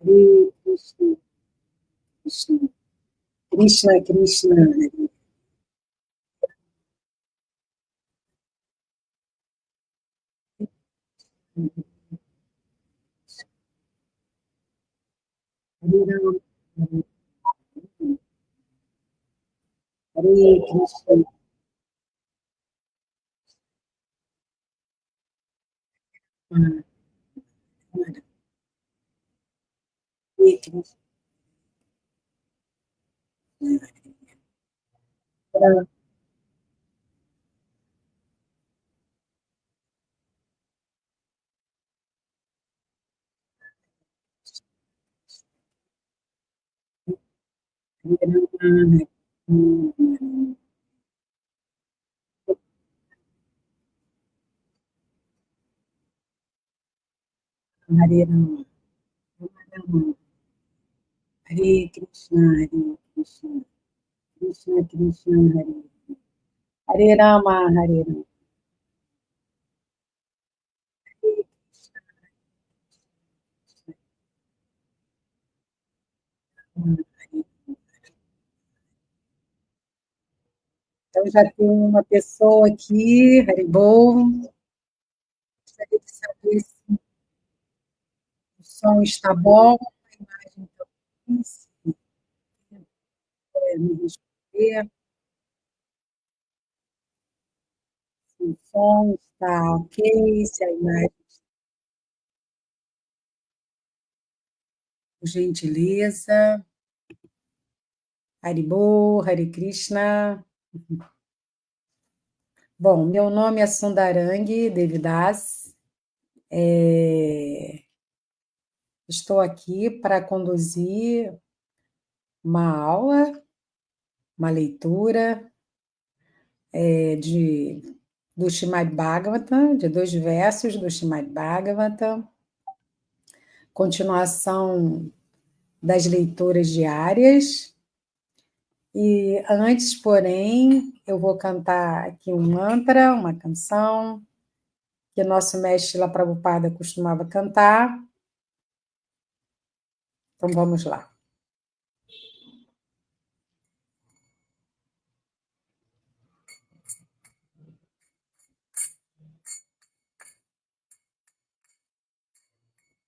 Hare Krishna, Krishna, Krishna, Krishna, Hare Ram, Hare Krishna, Hare Krishna, Hare Ram, Hare Ram, Hare Krishna, Hare Krishna, Krishna Krishna, Hare Rama, Hare Rama. Então já tem uma pessoa aqui, Haribol. Gostaria de saber se o som está bom, a imagem também, se puder me responder, se o som está ok, se a imagem, por gentileza. Haribol, Hare Krishna. Bom, meu nome é Sundarangi Devidas. Estou aqui para conduzir uma aula, uma leitura do Srimad Bhagavatam, de 2 versos do Srimad Bhagavatam, continuação das leituras diárias. E antes, porém, eu vou cantar aqui um mantra, uma canção, que nosso mestre Srila Prabhupada costumava cantar. Então, vamos lá.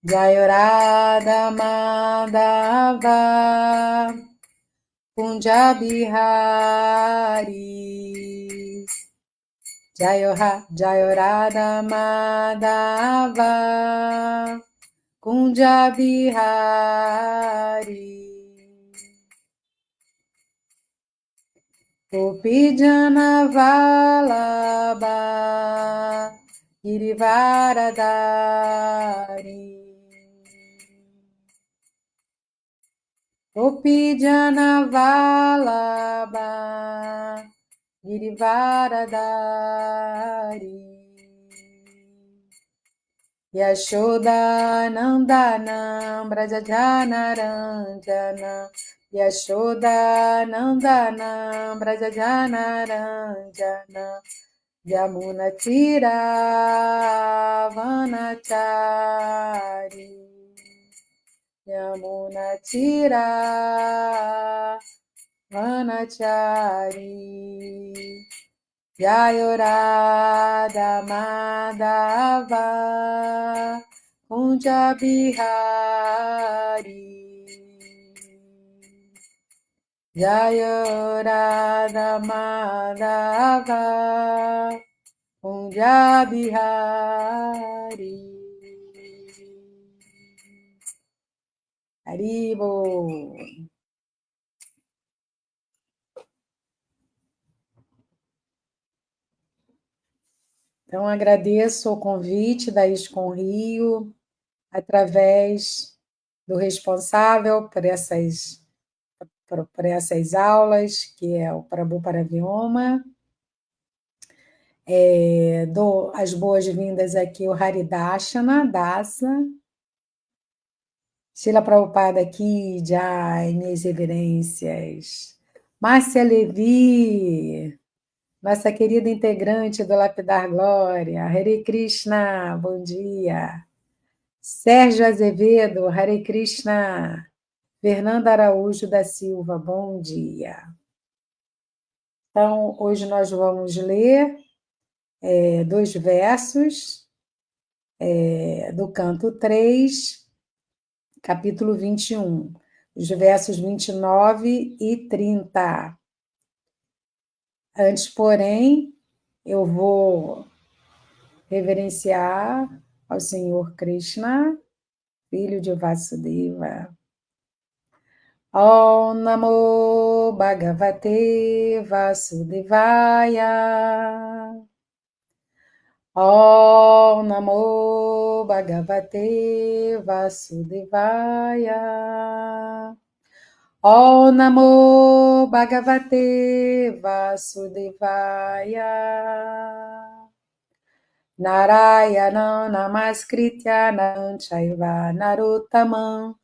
Jayorada Madhava Kunjabihari Jayorada Madhava Kunjabihari Gopijana Vallabha Girivaradari Gopijana Vallabha Girivaradari Yashoda Nandanam Brajajanaranjana Yashoda Nandanam Brajajanaranjana Yamuna Tira Vanachari Yamuna Tira Vanachari Jayorada Madhava Kunjabihari Jayorada Madhava Kunjabihari Haribo. Então, agradeço o convite da ISCOM Rio, através do responsável por essas aulas, que é o Prabhu Paravioma. Dou as boas-vindas aqui ao Haridashana Dasa. Srila Prabhupada aqui, Jai, minhas reverências. Márcia Levi, nossa querida integrante do Lapidar Glória. Hare Krishna, bom dia. Sérgio Azevedo, Hare Krishna. Fernanda Araújo da Silva, bom dia. Então, hoje nós vamos ler 2 versos do canto 3, capítulo 21, os versos 29 e 30. Antes, porém, eu vou reverenciar ao Senhor Krishna, filho de Vasudeva. Om Namo Bhagavate Vasudevaya. Om Namo Bhagavate Vasudevaya. Om Namo Bhagavate Vasudevaya. Narayana Namaskritya Naram Chaiva Narottamam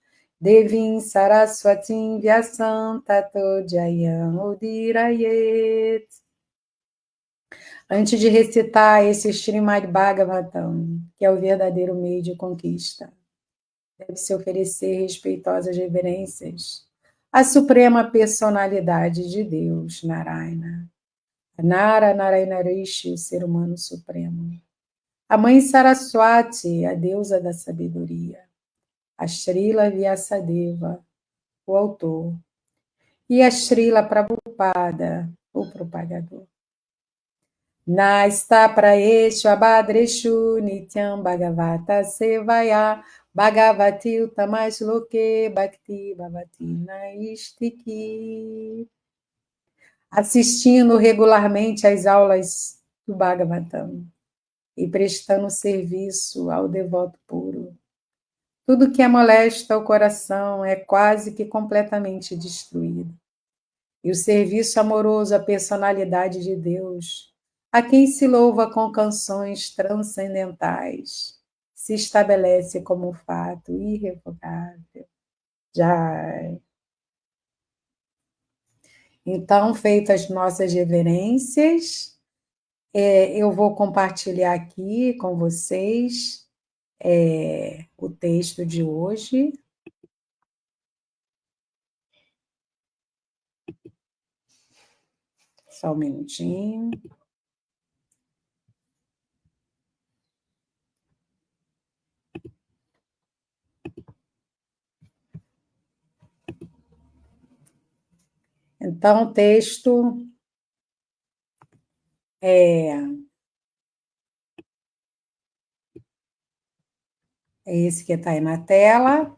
Devim Saraswatim Vyasam Tato Jayam Udirayet. Antes de recitar esse Srimad Bhagavatam, que é o verdadeiro meio de conquista, deve-se oferecer respeitosas reverências à suprema personalidade de Deus, Narayana. Narayana Rishi, o ser humano supremo. A mãe Saraswati, a deusa da sabedoria. A Srila Vyasadeva, o autor. E a Srila Prabhupada, o propagador. Nasta praeshu abhadreshu nityam bhagavata sevaya bhagavati utamas loke bhakti bhavati naistiki. Assistindo regularmente às aulas do Bhagavatam e prestando serviço ao devoto puro. Tudo que é molesto ao coração é quase que completamente destruído. E o serviço amoroso à personalidade de Deus, a quem se louva com canções transcendentais, se estabelece como um fato irrevogável. Jai. Então, feitas nossas reverências, eu vou compartilhar aqui com vocês o texto de hoje. Só um minutinho. Então, o texto é esse que está aí na tela.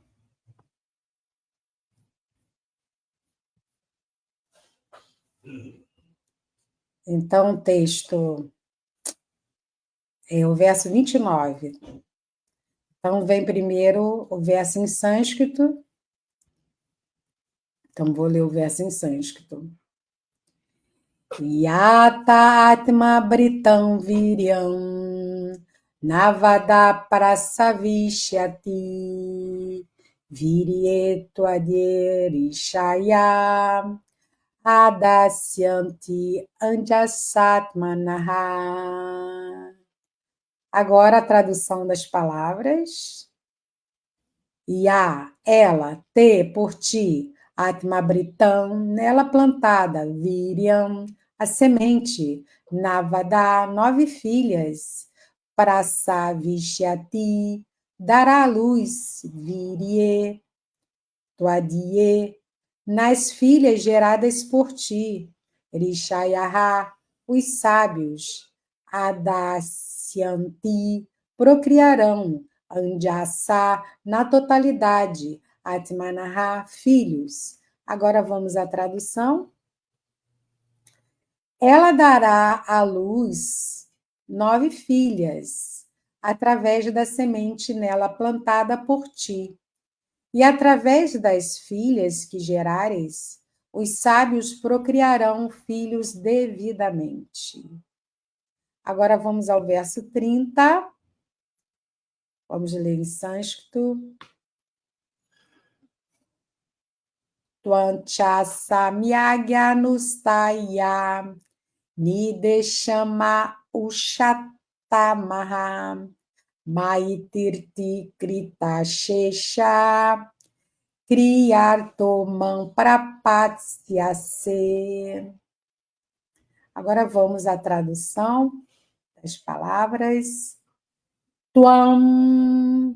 Então, o texto é o verso 29. Então, vem primeiro o verso em sânscrito. Então, vou ler o verso em sânscrito. Yata atma britam viryam navada prasavishyati viryetu adyerishaya adasyanti anjasatmanaha. Agora a tradução das palavras. Ya, ela, te, por ti, Atmabritam, nela plantada, Viryam, a semente, Navada, 9 filhas, Prasavishyati, dará a luz, Virye, Tuadie, nas filhas geradas por ti, Rishayaha, os sábios, Adasyanti, procriarão, Anjasa, na totalidade, Atmanaha, filhos. Agora vamos à tradução. Ela dará à luz 9 filhas, através da semente nela plantada por ti. E através das filhas que gerares, os sábios procriarão filhos devidamente. Agora vamos ao verso 30. Vamos ler em sânscrito. Tvancha samyagyanustaya nideshama ushatamaha Maitirti Krita Shesha Kriyartomam Prapatyase. Agora vamos à tradução das palavras. Tuam,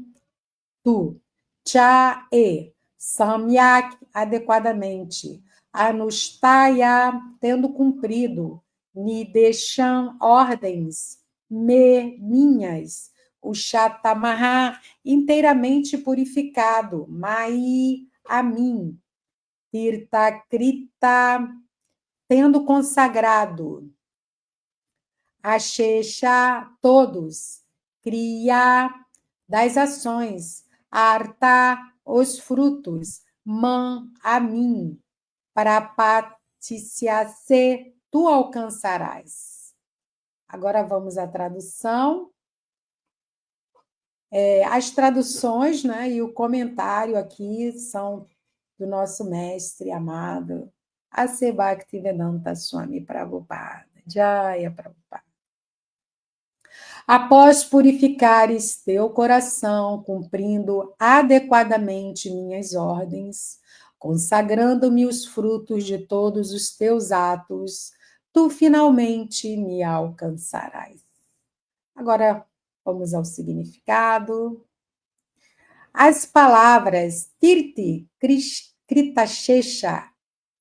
tu, cha e, samyak, adequadamente, anustaya, tendo cumprido, nidesham, ordens, minhas, o chatamaha, inteiramente purificado, mai, a mim, tirtakrita, tendo consagrado, Ashesha, todos. Kriya, das ações. Arta, os frutos. Man, a mim. Prapaticiase, tu alcançarás. Agora vamos à tradução. As traduções, né, e o comentário aqui são do nosso mestre amado, A.C. Bhaktivedanta Swami Prabhupada. Jaya Prabhupada. Após purificares teu coração, cumprindo adequadamente minhas ordens, consagrando-me os frutos de todos os teus atos, tu finalmente me alcançarás. Agora vamos ao significado. As palavras Tirti, Kritashesha,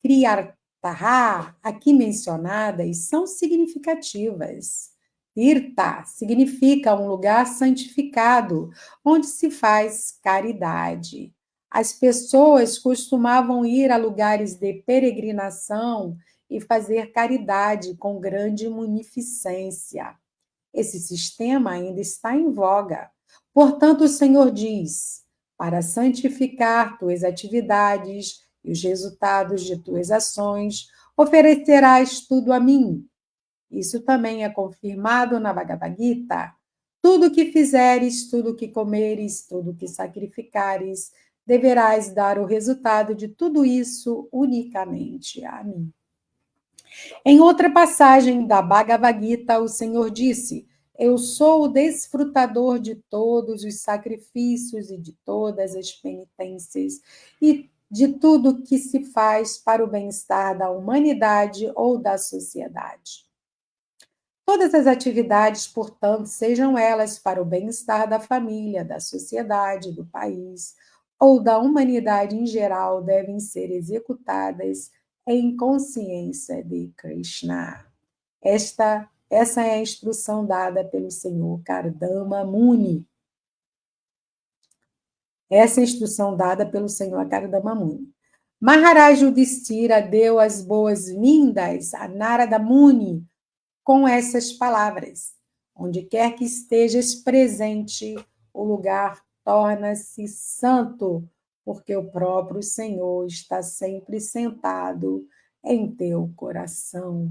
Kriyartaha, aqui mencionadas, são significativas. Tirta significa um lugar santificado, onde se faz caridade. As pessoas costumavam ir a lugares de peregrinação e fazer caridade com grande munificência. Esse sistema ainda está em voga. Portanto, o Senhor diz: para santificar tuas atividades e os resultados de tuas ações, oferecerás tudo a mim. Isso também é confirmado na Bhagavad Gita. Tudo que fizeres, tudo que comeres, tudo que sacrificares, deverás dar o resultado de tudo isso unicamente a mim. Em outra passagem da Bhagavad Gita, o Senhor disse: eu sou o desfrutador de todos os sacrifícios e de todas as penitências e de tudo que se faz para o bem-estar da humanidade ou da sociedade. Todas as atividades, portanto, sejam elas para o bem-estar da família, da sociedade, do país ou da humanidade em geral, devem ser executadas em consciência de Krishna. Essa é a instrução dada pelo Senhor Kardama Muni. Essa é a instrução dada pelo Senhor Kardama Muni. Maharaj Yudhishthira deu as boas-vindas a Narada Muni com essas palavras: onde quer que estejas presente, o lugar torna-se santo, porque o próprio Senhor está sempre sentado em teu coração.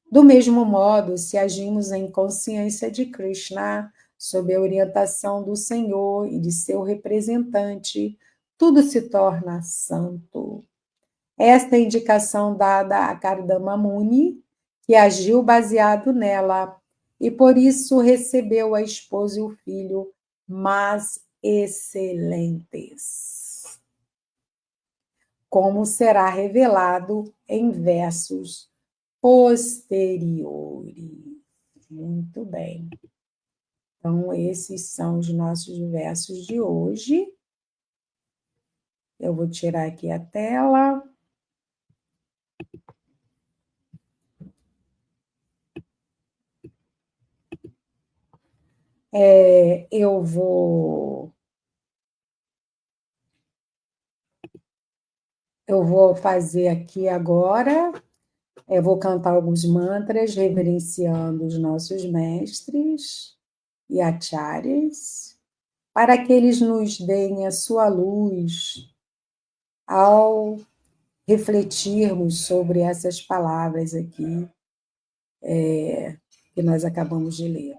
Do mesmo modo, se agimos em consciência de Krishna, sob a orientação do Senhor e de seu representante, tudo se torna santo. Esta é a indicação dada a Kardama Muni, que agiu baseado nela, e por isso recebeu a esposa e o filho mais excelentes, como será revelado em versos posteriores. Muito bem. Então, esses são os nossos versos de hoje. Eu vou tirar aqui a tela. Eu vou fazer aqui agora, eu vou cantar alguns mantras reverenciando os nossos mestres e acharyas, para que eles nos deem a sua luz ao refletirmos sobre essas palavras aqui que nós acabamos de ler.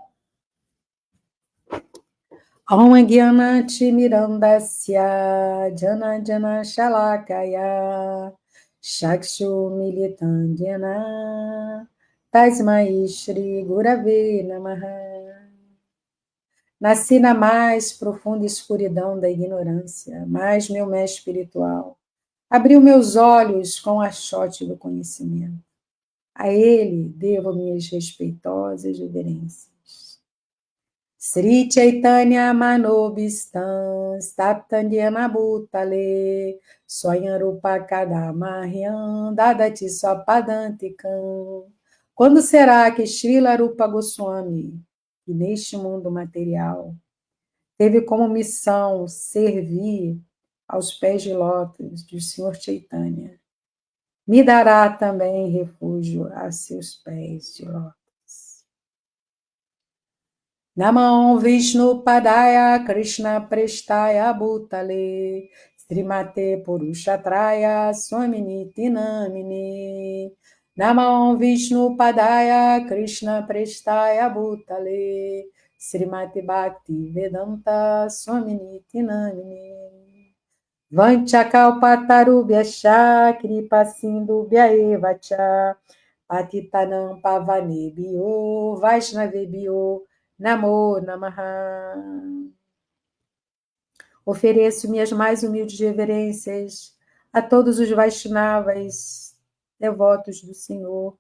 Om Gyanatimirandasya Jana Jana Shalakaya Shakshu Militandhyana Tasmai Shri Gurave Namaha. Nasci na mais profunda escuridão da ignorância, mas meu mestre espiritual abriu meus olhos com o achote do conhecimento. A ele devo minhas respeitosas reverências. Sri Chaitanya Manobistam Staptandhyana Bhutale Soyanrupa Kadamahyam Dadati Swapadantikam. Quando será que Srila Rupa Goswami, que neste mundo material teve como missão servir aos pés de lótus do Senhor Chaitanya, me dará também refúgio a seus pés de lótus? Namah Vishnu Padaya Krishna Prestaya Bhutale Srimate Purushatraya Swaminiti Namine. Namah Vishnu Padaya Krishna Prestaya Bhutale Srimati Bhakti Vedanta Swaminiti Namine. Vanchakalpatarubhya Kripa Sindubhya Evacha Patitanam Pavanebhyo Vaishnavebhyo Namo Namaha. Ofereço minhas mais humildes reverências a todos os Vaishnavas, devotos do Senhor,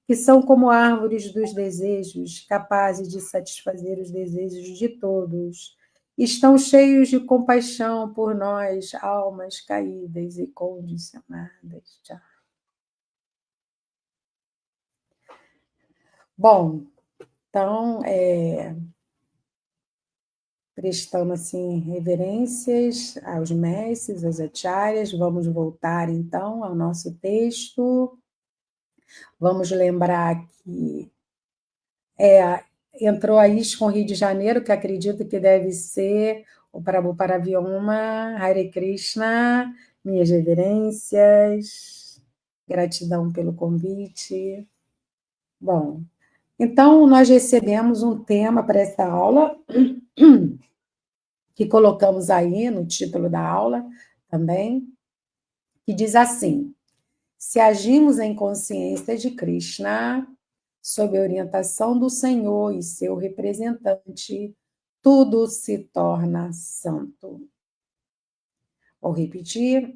que são como árvores dos desejos, capazes de satisfazer os desejos de todos. Estão cheios de compaixão por nós, almas caídas e condicionadas. Tchau. Bom, então, prestando assim reverências aos mestres, às acharyas, vamos voltar então ao nosso texto. Vamos lembrar que entrou aí com Rio de Janeiro, que acredito que deve ser o Prabhupada Vyoma, Hare Krishna, minhas reverências, gratidão pelo convite. Bom, então nós recebemos um tema para essa aula, que colocamos aí no título da aula também, que diz assim: se agimos em consciência de Krishna, sob a orientação do Senhor e seu representante, tudo se torna santo. Vou repetir: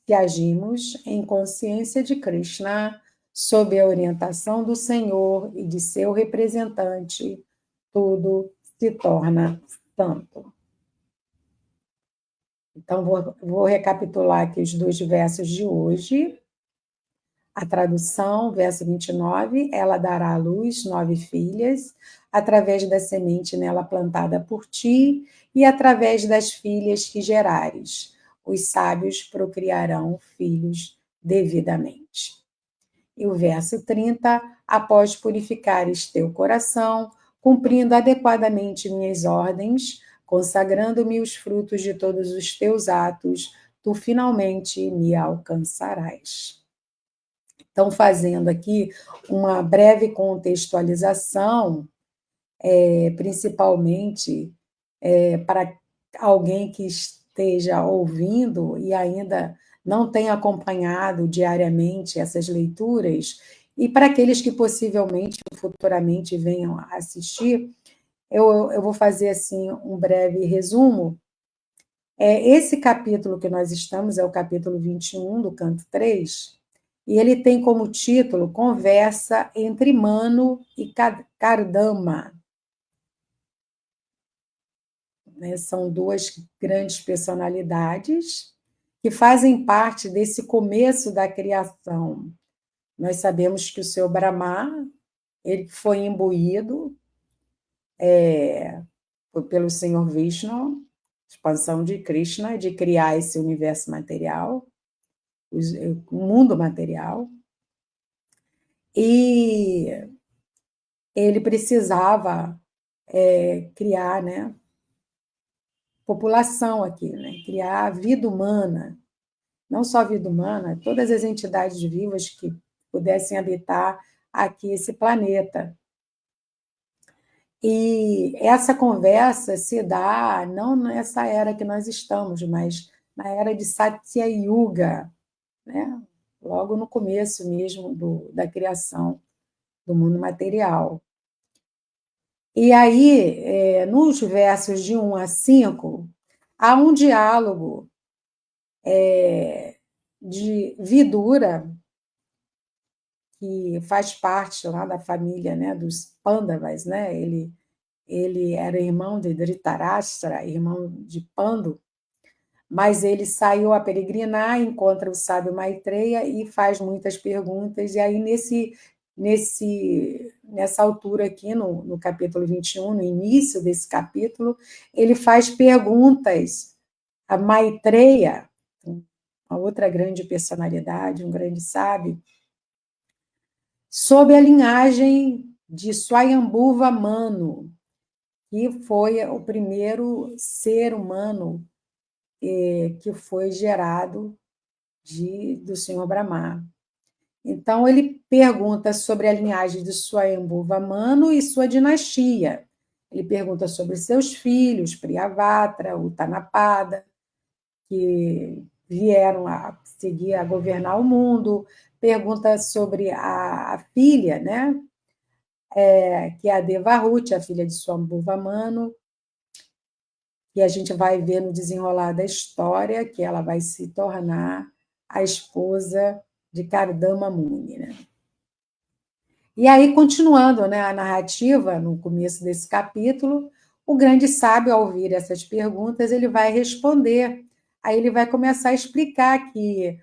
se agimos em consciência de Krishna, sob a orientação do Senhor e de seu representante, tudo se torna santo. Então, vou recapitular aqui os 2 versos de hoje. A tradução, verso 29, ela dará à luz 9 filhas, através da semente nela plantada por ti, e através das filhas que gerares. Os sábios procriarão filhos devidamente. E o verso 30, após purificares teu coração, cumprindo adequadamente minhas ordens, consagrando-me os frutos de todos os teus atos, tu finalmente me alcançarás. Então, fazendo aqui uma breve contextualização, principalmente para alguém que esteja ouvindo e ainda não tenha acompanhado diariamente essas leituras, e para aqueles que possivelmente, futuramente venham a assistir, eu vou fazer assim um breve resumo. Esse capítulo que nós estamos é o capítulo 21 do canto 3, e ele tem como título Conversa entre Manu e Kardama. São 2 grandes personalidades que fazem parte desse começo da criação. Nós sabemos que o Senhor Brahma, ele foi imbuído pelo Senhor Vishnu, expansão de Krishna, de criar esse universo material, o mundo material, e ele precisava criar, população aqui, criar vida humana, não só a vida humana, todas as entidades vivas que pudessem habitar aqui esse planeta. E essa conversa se dá não nessa era que nós estamos, mas na era de Satya Yuga, logo no começo mesmo da criação do mundo material. E aí, nos versos de 1 a 5, há um diálogo de Vidura, que faz parte lá da família, né, dos Pandavas, né? Ele era irmão de Dhritarashtra, irmão de Pandu, mas ele saiu a peregrinar, encontra o sábio Maitreya e faz muitas perguntas, e aí nessa altura aqui, no capítulo 21, no início desse capítulo, ele faz perguntas a Maitreya, uma outra grande personalidade, um grande sábio, sobre a linhagem de Swayambhuva Manu, que foi o primeiro ser humano que foi gerado do Senhor Brahma. Então, ele pergunta sobre a linhagem de Swayambhuva Manu e sua dinastia. Ele pergunta sobre seus filhos, Priyavatra, Utanapada, que vieram a seguir a governar o mundo. Pergunta sobre a filha, né? Que é a Devahuti, a filha de Swayambhuva Manu, e a gente vai ver no desenrolar da história que ela vai se tornar a esposa de Kardama Muni, né? E aí, continuando, né, a narrativa, no começo desse capítulo, o grande sábio, ao ouvir essas perguntas, ele vai responder. Aí ele vai começar a explicar que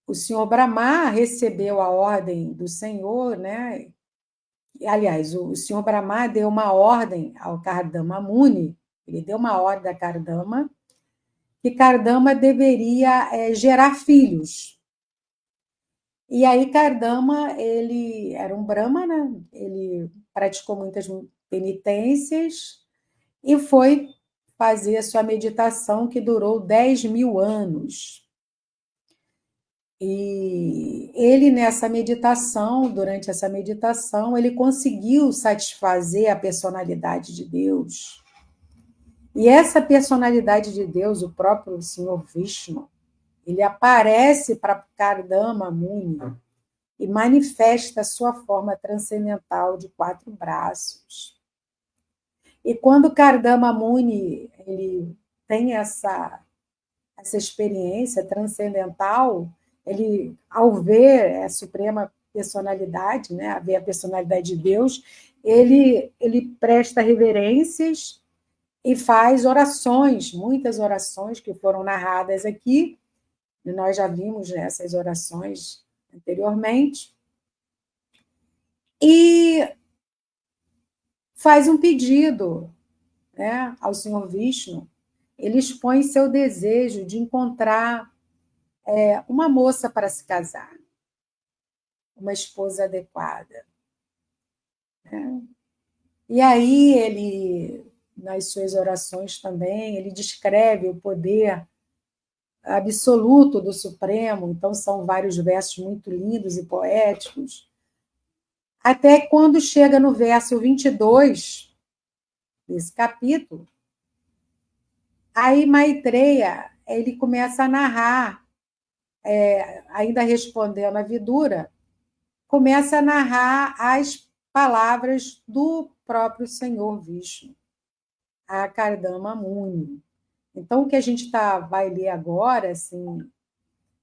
o senhor Brahma recebeu a ordem do Senhor, né? Aliás, o senhor Brahma deu uma ordem ao Kardama Muni, ele deu uma ordem a Kardama, que Kardama deveria gerar filhos. E aí Kardama, ele era um brahmana, ele praticou muitas penitências e foi fazer a sua meditação, que durou 10.000 anos. E ele, durante essa meditação, ele conseguiu satisfazer a personalidade de Deus. E essa personalidade de Deus, o próprio Senhor Vishnu, ele aparece para Kardama Muni e manifesta a sua forma transcendental de 4 braços. E quando Kardama Muni ele tem essa experiência transcendental, ele, ao ver a suprema personalidade, né, a ver a personalidade de Deus, ele presta reverências e faz orações, muitas orações que foram narradas aqui, e nós já vimos essas orações anteriormente, e faz um pedido, né, ao Senhor Vishnu. Ele expõe seu desejo de encontrar uma moça para se casar, uma esposa adequada. Né? E aí ele, nas suas orações também, ele descreve o poder absoluto do Supremo, então são vários versos muito lindos e poéticos, até quando chega no verso 22 desse capítulo, aí Maitreya, ele começa a narrar, ainda respondendo a Vidura, começa a narrar as palavras do próprio Senhor Vishnu, a Kardama Muni. Então, o que a gente vai ler agora, assim,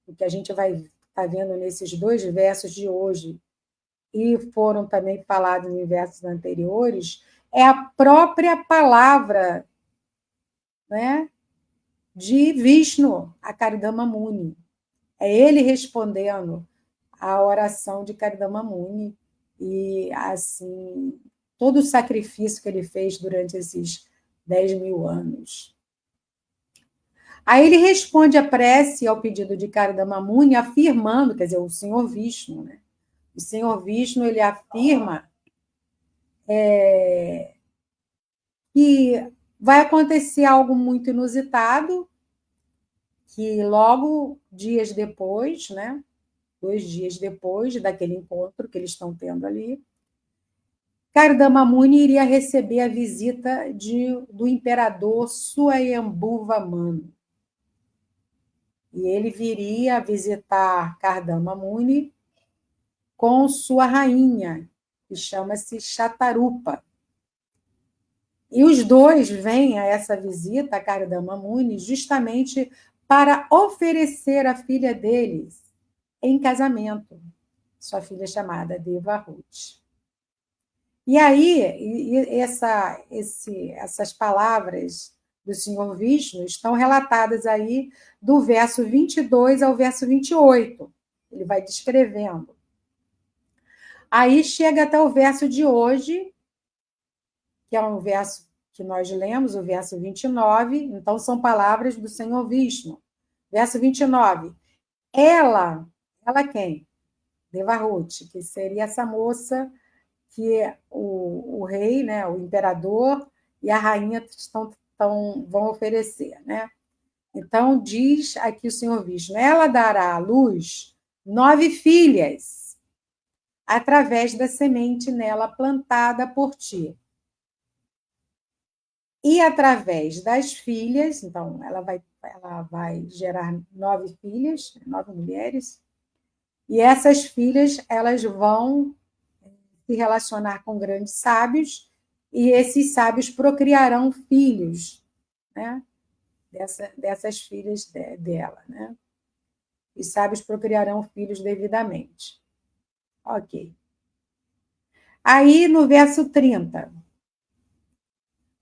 o que a gente vai estar vendo nesses 2 versos de hoje, e foram também falados em versos anteriores, é a própria palavra, né, de Vishnu, a Kardama Muni. É ele respondendo à oração de Kardama Muni e, assim, todo o sacrifício que ele fez durante esses 10.000 anos. Aí ele responde a prece ao pedido de Kardama Muni, afirmando, quer dizer, o Senhor Vishnu, né? O Senhor Vishnu, ele afirma que vai acontecer algo muito inusitado, que logo, dias depois, né, 2 dias depois daquele encontro que eles estão tendo ali, Kardama Muni iria receber a visita do imperador Swayambhuva Manu. E ele viria a visitar Kardama Muni com sua rainha, que chama-se Chatarupa. E os dois vêm a essa visita a Kardama Muni justamente para oferecer a filha deles em casamento, sua filha chamada Devahuti. E aí, essas palavras do Senhor Vishnu estão relatadas aí do verso 22 ao verso 28. Ele vai descrevendo. Aí chega até o verso de hoje, que é um verso que nós lemos, o verso 29. Então, são palavras do Senhor Vishnu. Verso 29. Ela quem? Devahuti, que seria essa moça que o rei, né, o imperador e a rainha vão oferecer. Né? Então, diz aqui o Senhor Vishnu, ela dará à luz 9 filhas, através da semente nela plantada por ti. E através das filhas, então, ela vai gerar 9 filhas, 9 mulheres, e essas filhas elas vão se relacionar com grandes sábios, e esses sábios procriarão filhos, né? Dessas filhas dela. Né? Os sábios procriarão filhos devidamente. Ok. Aí, no verso 30.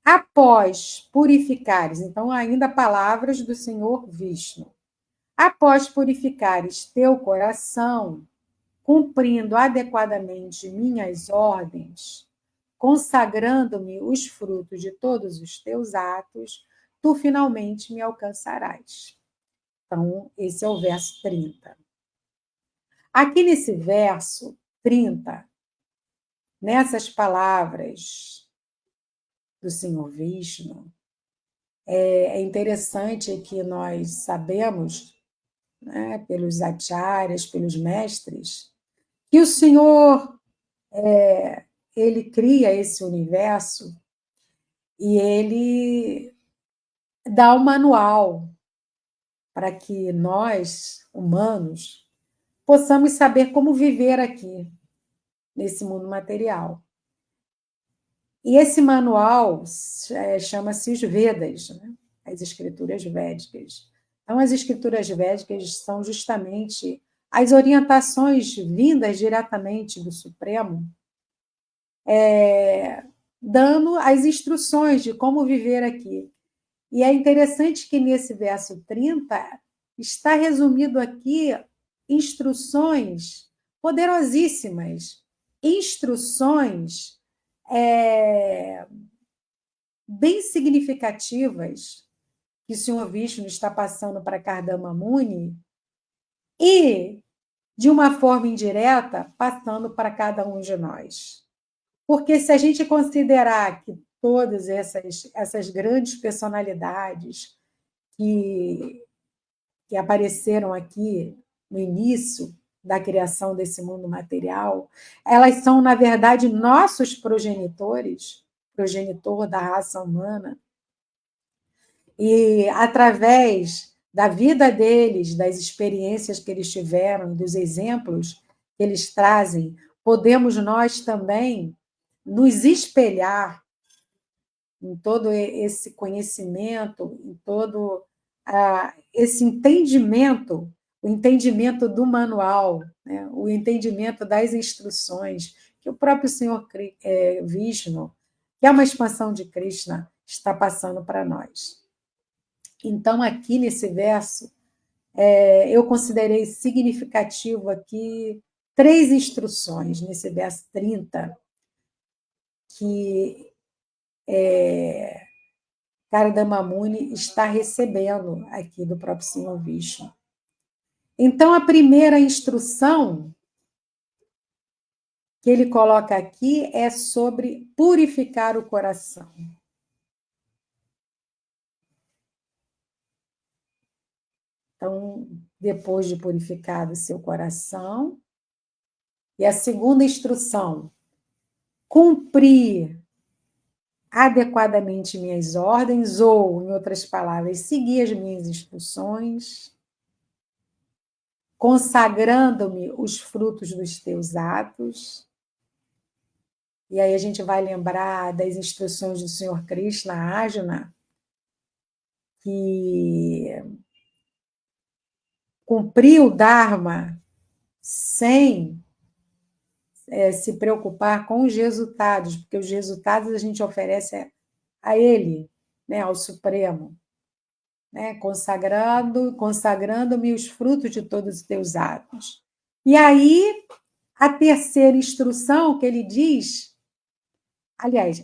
Após purificares, então, ainda palavras do Senhor Vishnu. Após purificares teu coração, cumprindo adequadamente minhas ordens, consagrando-me os frutos de todos os teus atos, tu finalmente me alcançarás. Então, esse é o verso 30. Aqui nesse verso 30, nessas palavras do Senhor Vishnu, é interessante que nós sabemos, né, pelos acharyas, pelos mestres, que o Senhor ele cria esse universo e ele dá um manual para que nós, humanos, possamos saber como viver aqui, nesse mundo material. E esse manual chama-se os Vedas, né? As escrituras védicas. Então, as escrituras védicas são justamente as orientações vindas diretamente do Supremo, dando as instruções de como viver aqui. E é interessante que nesse verso 30 está resumido aqui instruções poderosíssimas, instruções bem significativas que o Senhor Vishnu está passando para Kardama Muni e, de uma forma indireta, passando para cada um de nós. Porque se a gente considerar que todas essas grandes personalidades que apareceram aqui no início da criação desse mundo material, elas são, na verdade, nossos progenitores, progenitor da raça humana, e através da vida deles, das experiências que eles tiveram, dos exemplos que eles trazem, podemos nós também nos espelhar em todo esse conhecimento, em todo esse entendimento, o entendimento do manual, né? O entendimento das instruções que o próprio Senhor Vishnu, que é uma expansão de Krishna, está passando para nós. Então, aqui nesse verso, eu considerei significativo aqui 3 instruções, nesse verso 30, que Kardama Muni está recebendo aqui do próprio Senhor Vishnu. Então, a primeira instrução que ele coloca aqui é sobre purificar o coração. Então, depois de purificado o seu coração, e a segunda instrução, cumprir adequadamente minhas ordens, ou, em outras palavras, seguir as minhas instruções, consagrando-me os frutos dos teus atos. E aí a gente vai lembrar das instruções do Senhor Krishna a Arjuna, que cumpriu o Dharma sem se preocupar com os resultados, porque os resultados a gente oferece a Ele, né, ao Supremo, né, consagrando-me os frutos de todos os teus atos. E aí, a terceira instrução que ele diz, aliás,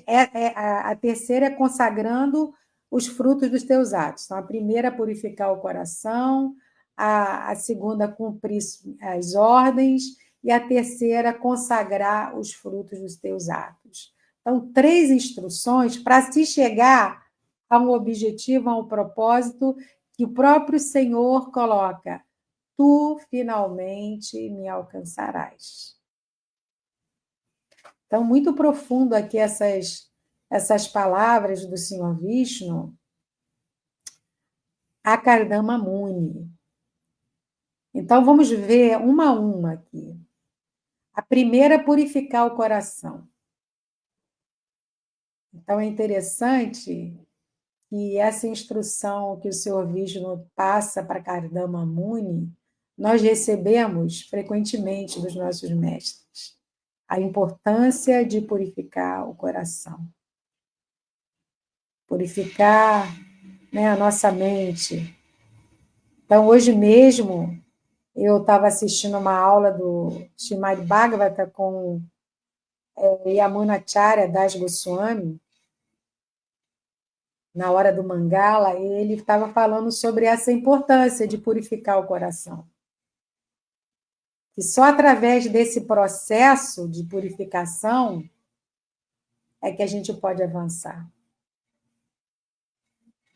a terceira é consagrando os frutos dos teus atos. Então, a primeira é purificar o coração, a segunda, cumprir as ordens, e a terceira, consagrar os frutos dos teus atos. Então, três instruções para se chegar a um objetivo, a um propósito que o próprio Senhor coloca. Tu finalmente me alcançarás. Então, muito profundo aqui essas palavras do Senhor Vishnu a Kardama Muni. Então, vamos ver uma a uma aqui. A primeira é purificar o coração. Então, é interessante que essa instrução que o Senhor Vishnu passa para Kardama Muni, nós recebemos frequentemente dos nossos mestres. A importância de purificar o coração. Purificar, né, a nossa mente. Então, hoje mesmo, eu estava assistindo uma aula do Srimad Bhagavata com Yamunacharya Das Goswami, na hora do Mangala, e ele estava falando sobre essa importância de purificar o coração. E só através desse processo de purificação é que a gente pode avançar.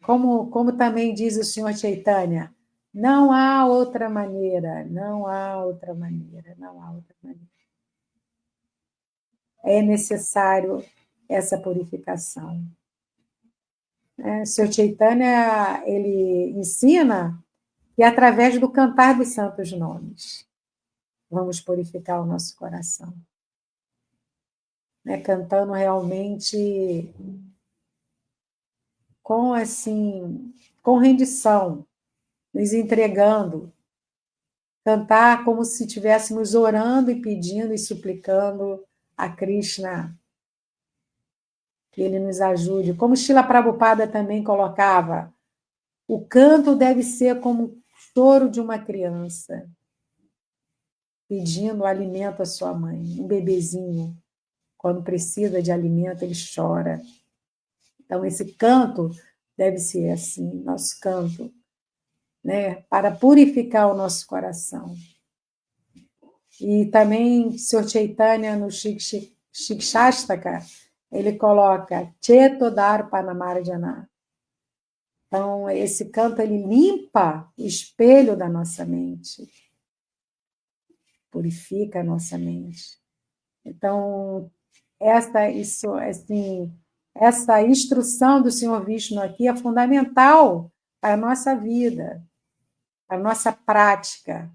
Como também diz o Senhor Chaitanya, não há outra maneira, não há outra maneira, não há outra maneira. É necessário essa purificação. O Senhor Chaitanya, ele ensina que através do cantar dos santos nomes vamos purificar o nosso coração. Cantando realmente com rendição, nos entregando, cantar como se estivéssemos orando e pedindo e suplicando a Krishna que ele nos ajude. Como Srila Prabhupada também colocava, o canto deve ser como o choro de uma criança pedindo alimento à sua mãe, um bebezinho, quando precisa de alimento, ele chora. Então, esse canto deve ser assim, nosso canto, né, para purificar o nosso coração. E também, Sr. Chaitanya, no Shikshastaka, ele coloca Cheto Darpanamarjana. Então, esse canto, ele limpa o espelho da nossa mente, purifica a nossa mente. Então, essa instrução do Senhor Vishnu aqui é fundamental para a nossa vida, para a nossa prática,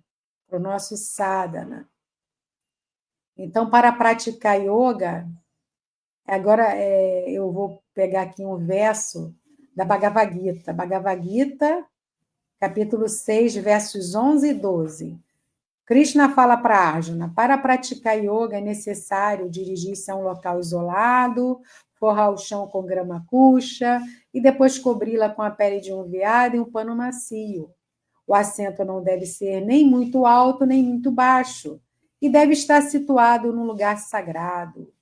para o nosso sadhana. Então, para praticar yoga, agora eu vou pegar aqui um verso da Bhagavad Gita. Bhagavad Gita, capítulo 6, versos 11 e 12. Krishna fala para Arjuna, para praticar yoga é necessário dirigir-se a um local isolado, forrar o chão com grama cuxa e depois cobri-la com a pele de um veado e um pano macio. O assento não deve ser nem muito alto, nem muito baixo, e deve estar situado num lugar sagrado.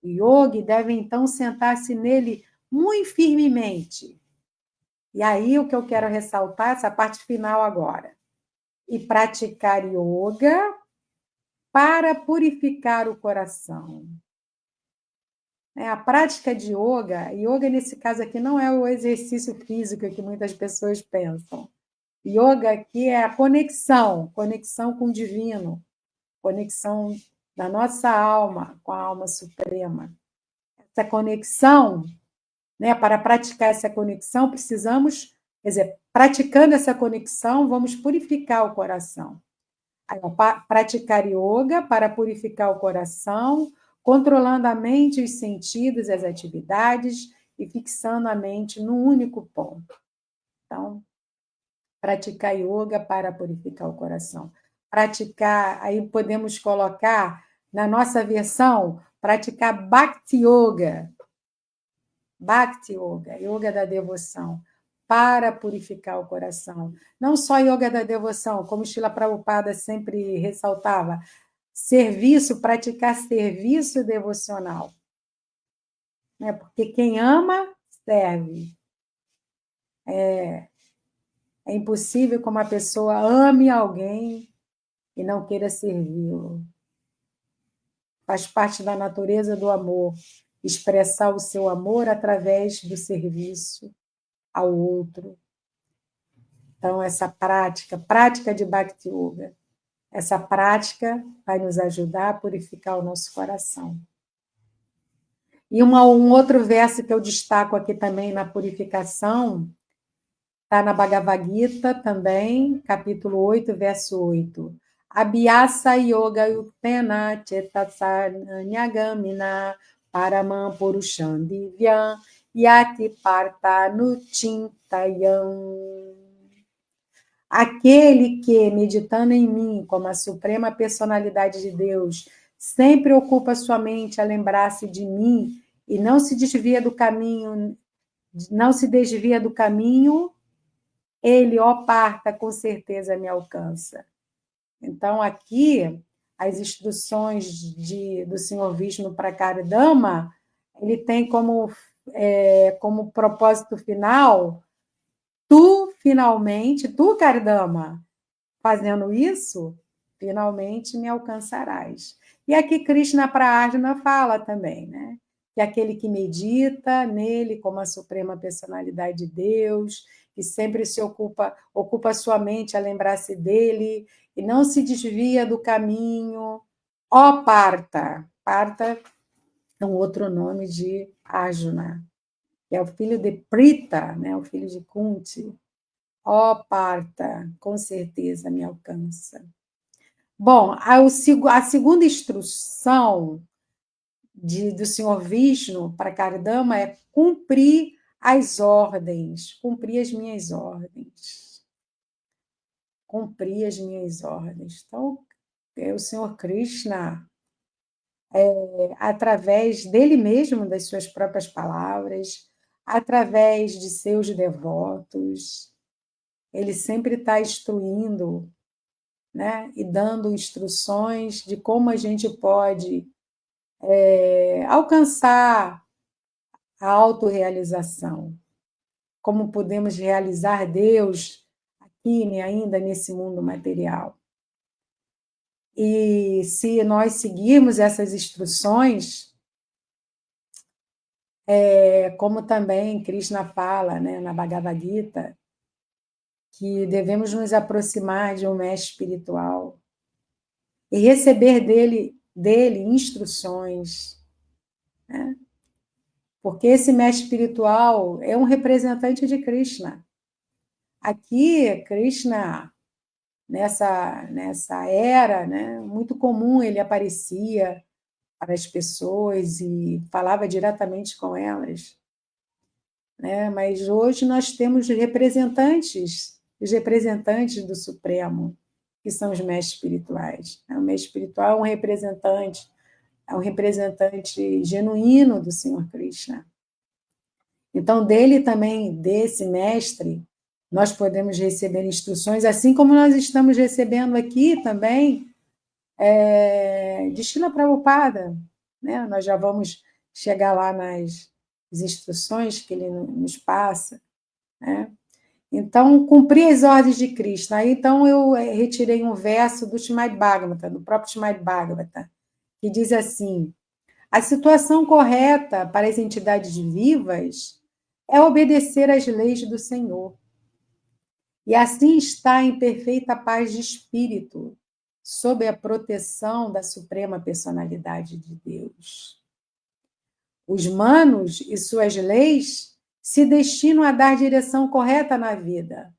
O yogi deve, então, sentar-se nele muito firmemente. E aí, o que eu quero ressaltar, essa parte final agora. E praticar yoga para purificar o coração. A prática de yoga nesse caso aqui não é o exercício físico que muitas pessoas pensam. Yoga aqui é a conexão com o divino, conexão da nossa alma com a alma suprema. Essa conexão, para praticar essa conexão, precisamos, quer dizer, praticando essa conexão, vamos purificar o coração. Praticar yoga para purificar o coração, controlando a mente, os sentidos, as atividades e fixando a mente num único ponto. Então, praticar yoga para purificar o coração. Praticar, aí podemos colocar na nossa versão, praticar Bhakti Yoga. Bhakti Yoga, yoga da devoção, para purificar o coração. Não só yoga da devoção, como Srila Prabhupada sempre ressaltava, serviço, praticar serviço devocional. Né? Porque quem ama, serve. É impossível que uma pessoa ame alguém e não queira servi-lo. Faz parte da natureza do amor, expressar o seu amor através do serviço ao outro. Então, essa prática de Bhakti Yoga, essa prática vai nos ajudar a purificar o nosso coração. E um outro verso que eu destaco aqui também na purificação, está na Bhagavad Gita também, capítulo 8, verso 8. Abhyasa yoga yuktena chetasa nyagamina paramam purusham divyam yati parta nuchintayam. Aquele que, meditando em mim como a suprema personalidade de Deus, sempre ocupa sua mente a lembrar-se de mim e não se desvia do caminho, ele, ó parta, com certeza me alcança. Então, aqui, as instruções do Senhor Vishnu para Kardama, ele tem como propósito final, tu, Kardama, fazendo isso, finalmente me alcançarás. E aqui Krishna para Arjuna fala também, né? Que aquele que medita nele como a suprema personalidade de Deus, que sempre ocupa sua mente a lembrar-se dele e não se desvia do caminho. Ó Parta! Parta é um outro nome de Arjuna, que é o filho de Prita, né? O filho de Kunti. Ó Parta, com certeza me alcança. Bom, a segunda instrução do Senhor Vishnu para Kardama é cumprir as ordens, cumprir as minhas ordens. Cumprir as minhas ordens. Então, o Senhor Krishna, através dele mesmo, das suas próprias palavras, através de seus devotos, ele sempre está instruindo, né, e dando instruções de como a gente pode alcançar a autorrealização, como podemos realizar Deus aqui, né, ainda nesse mundo material. E se nós seguirmos essas instruções, como também Krishna fala, né, na Bhagavad Gita, que devemos nos aproximar de um mestre espiritual e receber dele instruções, né? Porque esse mestre espiritual é um representante de Krishna. Aqui, Krishna, nessa era, né, muito comum, ele aparecia para as pessoas e falava diretamente com elas. Né? Mas hoje nós temos os representantes do Supremo, que são os mestres espirituais. O mestre espiritual é um representante genuíno do Senhor Krishna. Então, dele também, desse mestre, nós podemos receber instruções, assim como nós estamos recebendo aqui também de Srila Prabhupada. Né? Nós já vamos chegar lá nas instruções que ele nos passa. Né? Então, cumprir as ordens de Krishna. Aí, então, eu retirei um verso do Srimad Bhagavatam, do próprio Srimad Bhagavatam, que diz assim: a situação correta para as entidades vivas é obedecer às leis do Senhor. E assim está em perfeita paz de espírito, sob a proteção da Suprema Personalidade de Deus. Os manos e suas leis se destinam a dar direção correta na vida.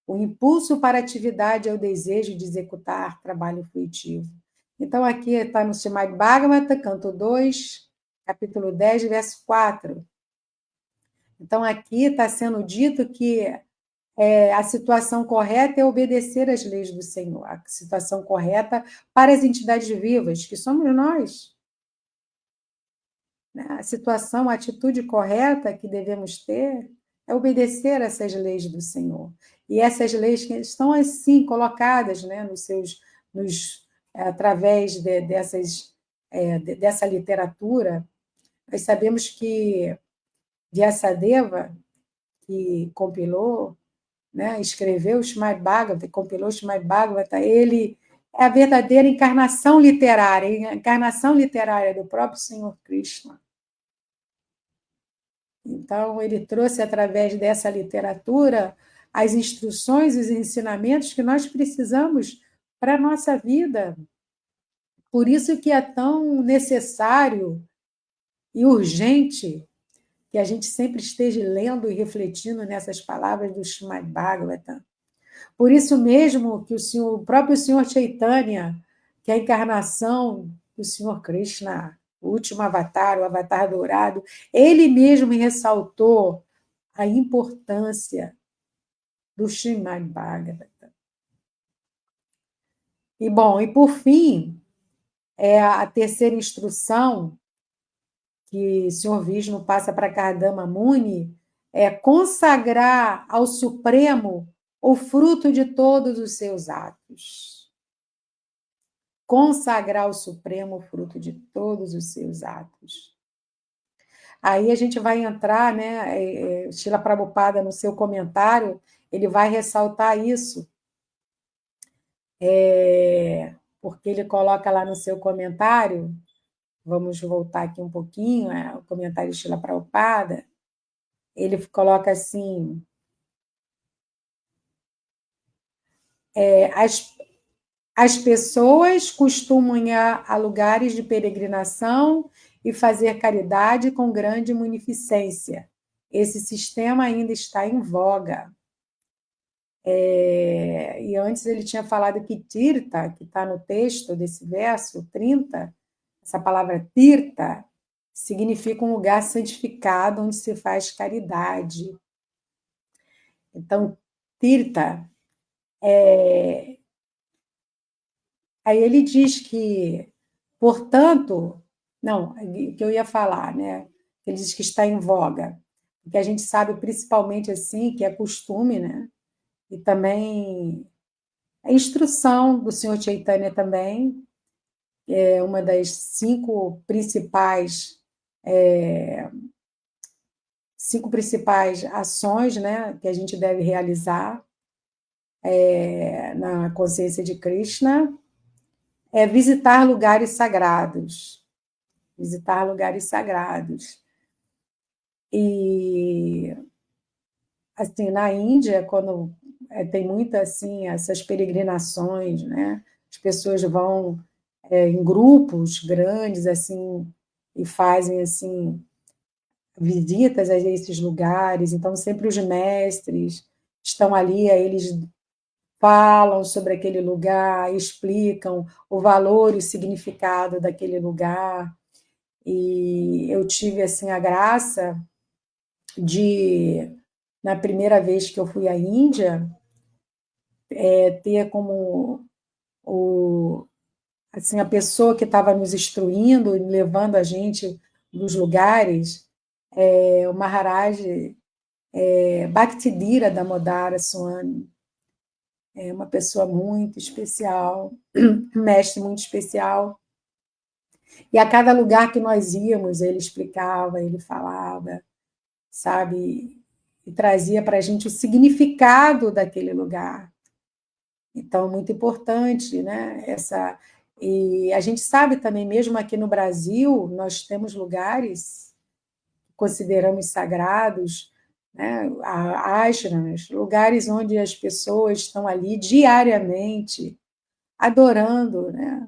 O impulso para a atividade é o desejo de executar trabalho fruitivo. Então, aqui está no Srimad Bhagavata, canto 2, capítulo 10, verso 4. Então, aqui está sendo dito que a situação correta é obedecer às leis do Senhor. A situação correta para as entidades vivas, que somos nós. A situação, a atitude correta que devemos ter é obedecer a essas leis do Senhor. E essas leis que estão assim colocadas, né, através dessa literatura, nós sabemos que Vyasadeva, que compilou, né, escreveu o Srimad Bhagavata, compilou o Srimad Bhagavata, ele é a verdadeira encarnação literária do próprio Senhor Krishna. Então, ele trouxe, através dessa literatura, as instruções, os ensinamentos que nós precisamos para a nossa vida. Por isso que é tão necessário e urgente que a gente sempre esteja lendo e refletindo nessas palavras do Srimad Bhagavatam. Por isso mesmo que o próprio Senhor Chaitanya, que é a encarnação do Senhor Krishna, o último avatar, o avatar dourado, ele mesmo ressaltou a importância do Srimad Bhagavatam. E, bom, e por fim, a terceira instrução que o Senhor Vishnu passa para Kardama Muni é consagrar ao Supremo o fruto de todos os seus atos. Consagrar ao Supremo o fruto de todos os seus atos. Aí a gente vai entrar, né? Srila Prabhupada, no seu comentário, ele vai ressaltar isso, porque ele coloca lá no seu comentário, vamos voltar aqui um pouquinho, o comentário de Srila Prabhupada, ele coloca assim, as pessoas costumam ir a lugares de peregrinação e fazer caridade com grande munificência. Esse sistema ainda está em voga. E antes ele tinha falado que Tirtha, que está no texto desse verso 30, essa palavra Tirtha significa um lugar santificado onde se faz caridade. Então, Tirtha aí ele diz que, portanto, não, que eu ia falar, né? Ele diz que está em voga, porque a gente sabe principalmente assim que é costume, né? E também a instrução do Senhor Chaitanya também é uma das cinco principais ações, né, que a gente deve realizar na consciência de Krishna, é visitar lugares sagrados. Visitar lugares sagrados. E, assim, na Índia, quando tem muitas, assim, essas peregrinações, né? As pessoas vão em grupos grandes, assim, e fazem, assim, visitas a esses lugares. Então, sempre os mestres estão ali, aí eles falam sobre aquele lugar, explicam o valor e o significado daquele lugar. E eu tive, assim, a graça de, na primeira vez que eu fui à Índia, ter como assim, a pessoa que estava nos instruindo, levando a gente nos lugares, o Maharaj Bhaktidhira Damodara Swami. É uma pessoa muito especial, um mestre muito especial. E a cada lugar que nós íamos, ele explicava, ele falava, sabe? E trazia para a gente o significado daquele lugar. Então, muito importante, né? E a gente sabe também, mesmo aqui no Brasil, nós temos lugares que consideramos sagrados, né? Ashrams, lugares onde as pessoas estão ali diariamente adorando, né?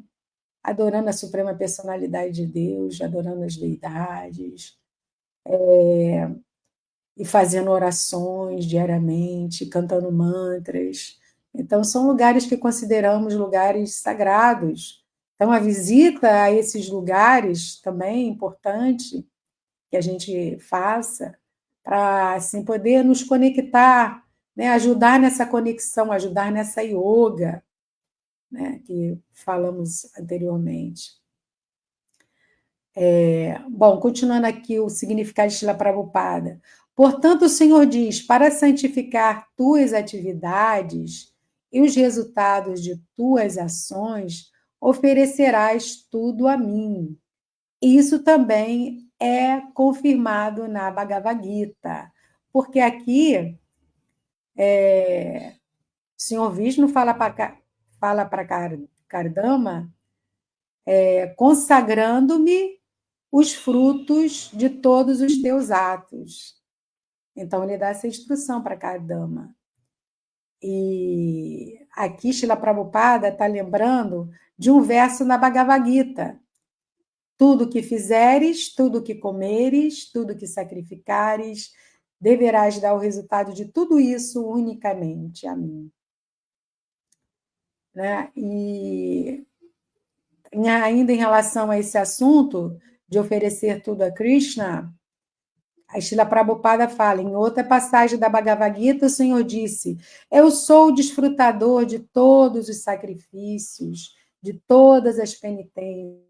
Adorando a suprema personalidade de Deus, adorando as deidades, e fazendo orações diariamente, cantando mantras. Então, são lugares que consideramos lugares sagrados. Então, a visita a esses lugares também é importante que a gente faça para assim, poder nos conectar, né? Ajudar nessa conexão, ajudar nessa yoga, né? Que falamos anteriormente. Bom, continuando aqui o significado de Shila Prabhupada. Portanto, o Senhor diz: para santificar tuas atividades e os resultados de tuas ações, oferecerás tudo a mim. Isso também é confirmado na Bhagavad Gita, porque aqui o Senhor Vishnu fala para Kardama, consagrando-me os frutos de todos os teus atos. Então, ele dá essa instrução para Kardama. E aqui, Srila Prabhupada está lembrando de um verso na Bhagavad Gita. Tudo que fizeres, tudo que comeres, tudo que sacrificares, deverás dar o resultado de tudo isso unicamente a mim. Né? E ainda em relação a esse assunto de oferecer tudo a Krishna, a Srila Prabhupada fala, em outra passagem da Bhagavad Gita, o Senhor disse: eu sou o desfrutador de todos os sacrifícios, de todas as penitências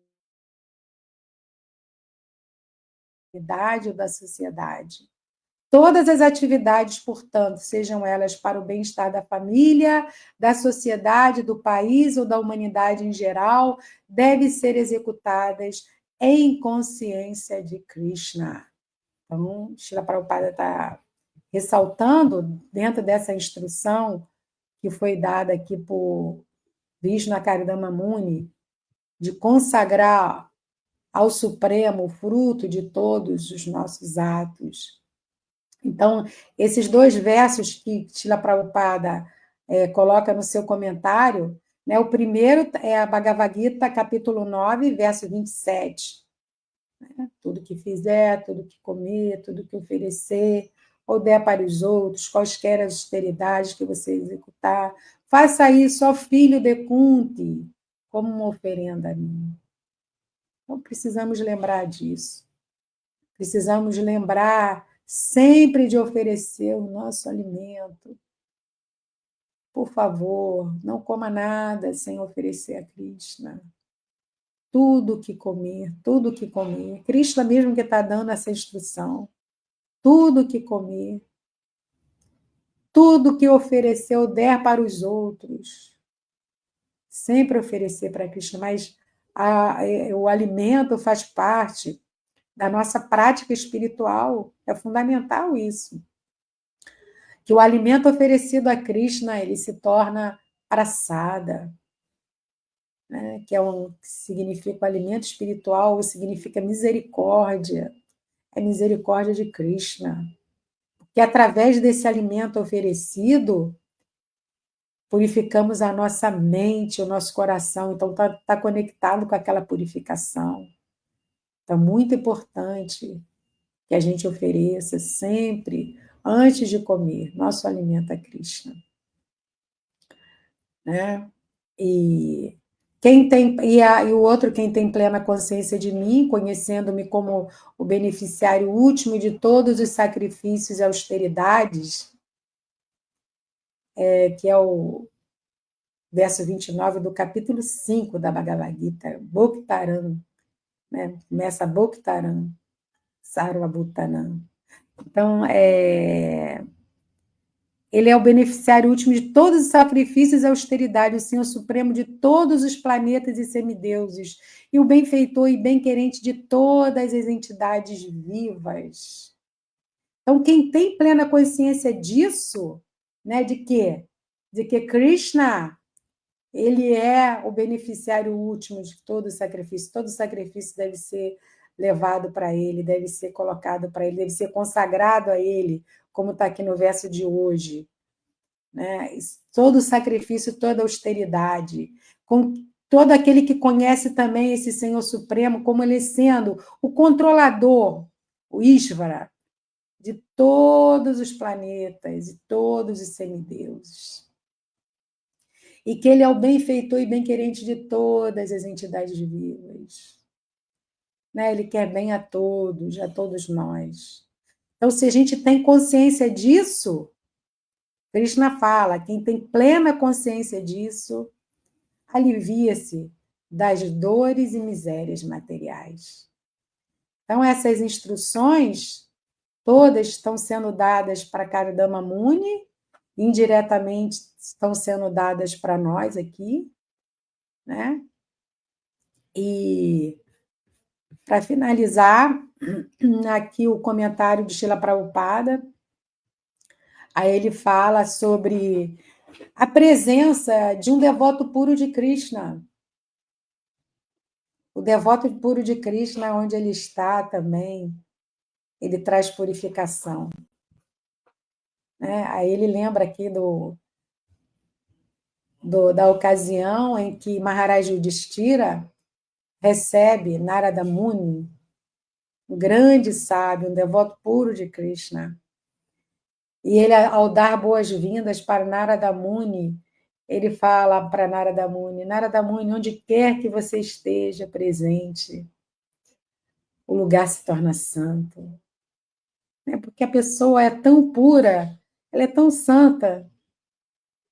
ou da sociedade. Todas as atividades, portanto, sejam elas para o bem-estar da família, da sociedade, do país ou da humanidade em geral, devem ser executadas em consciência de Krishna. Então, Srila Prabhupada está ressaltando, dentro dessa instrução que foi dada aqui por Vishnu Kardama Muni, de consagrar ao Supremo o fruto de todos os nossos atos. Então, esses dois versos que Srila Prabhupada coloca no seu comentário, né, o primeiro é a Bhagavad Gita, capítulo 9, verso 27. Né? Tudo que fizer, tudo que comer, tudo que oferecer, ou der para os outros, quaisquer as austeridades que você executar, faça isso, ó filho de Kunti, como uma oferenda a mim. Então, precisamos lembrar disso. Precisamos lembrar sempre de oferecer o nosso alimento. Por favor, não coma nada sem oferecer a Krishna. Tudo que comer, tudo que comer. Krishna mesmo que está dando essa instrução. Tudo que comer. Tudo que oferecer ou der para os outros. Sempre oferecer para Krishna, mas o alimento faz parte da nossa prática espiritual. É fundamental isso. Que o alimento oferecido a Krishna, ele se torna prasada, né? Que significa o alimento espiritual, significa misericórdia, é misericórdia de Krishna. Porque através desse alimento oferecido, purificamos a nossa mente, o nosso coração, então está conectado com aquela purificação. Então, muito importante que a gente ofereça sempre, antes de comer, nosso alimento a Krishna. Né? E o outro, quem tem plena consciência de mim, conhecendo-me como o beneficiário último de todos os sacrifícios e austeridades, que é o verso 29 do capítulo 5 da Bhagavad Gita, Bhoktaram, né? Começa Bhoktaram, Sarvabhutanam. Então, ele é o beneficiário último de todos os sacrifícios e austeridade, o Senhor Supremo de todos os planetas e semideuses, e o benfeitor e bem-querente de todas as entidades vivas. Então, quem tem plena consciência disso, né, de quê? De que Krishna, ele é o beneficiário último de todo sacrifício deve ser levado para ele, deve ser colocado para ele, deve ser consagrado a ele, como está aqui no verso de hoje. Né? Todo sacrifício, toda austeridade, com todo aquele que conhece também esse Senhor Supremo, como ele sendo o controlador, o Ishvara, de todos os planetas e todos os semideuses. e que ele é o benfeitor e bem-querente de todas as entidades vivas. Né? Ele quer bem a todos nós. Então, se a gente tem consciência disso, Krishna fala, quem tem plena consciência disso, alivia-se das dores e misérias materiais. Então, essas instruções todas estão sendo dadas para Kardama Muni, indiretamente estão sendo dadas para nós aqui, né? E, para finalizar, aqui o comentário de Srila Prabhupada, aí ele fala sobre a presença de um devoto puro de Krishna. O devoto puro de Krishna, onde ele está também, ele traz purificação. Né? Aí ele lembra aqui da ocasião em que Maharaj Yudhishthira recebe Narada Muni, um grande sábio, um devoto puro de Krishna. E ele, ao dar boas-vindas para Narada Muni, ele fala para Narada Muni, onde quer que você esteja presente, o lugar se torna santo. Porque a pessoa é tão pura, ela é tão santa,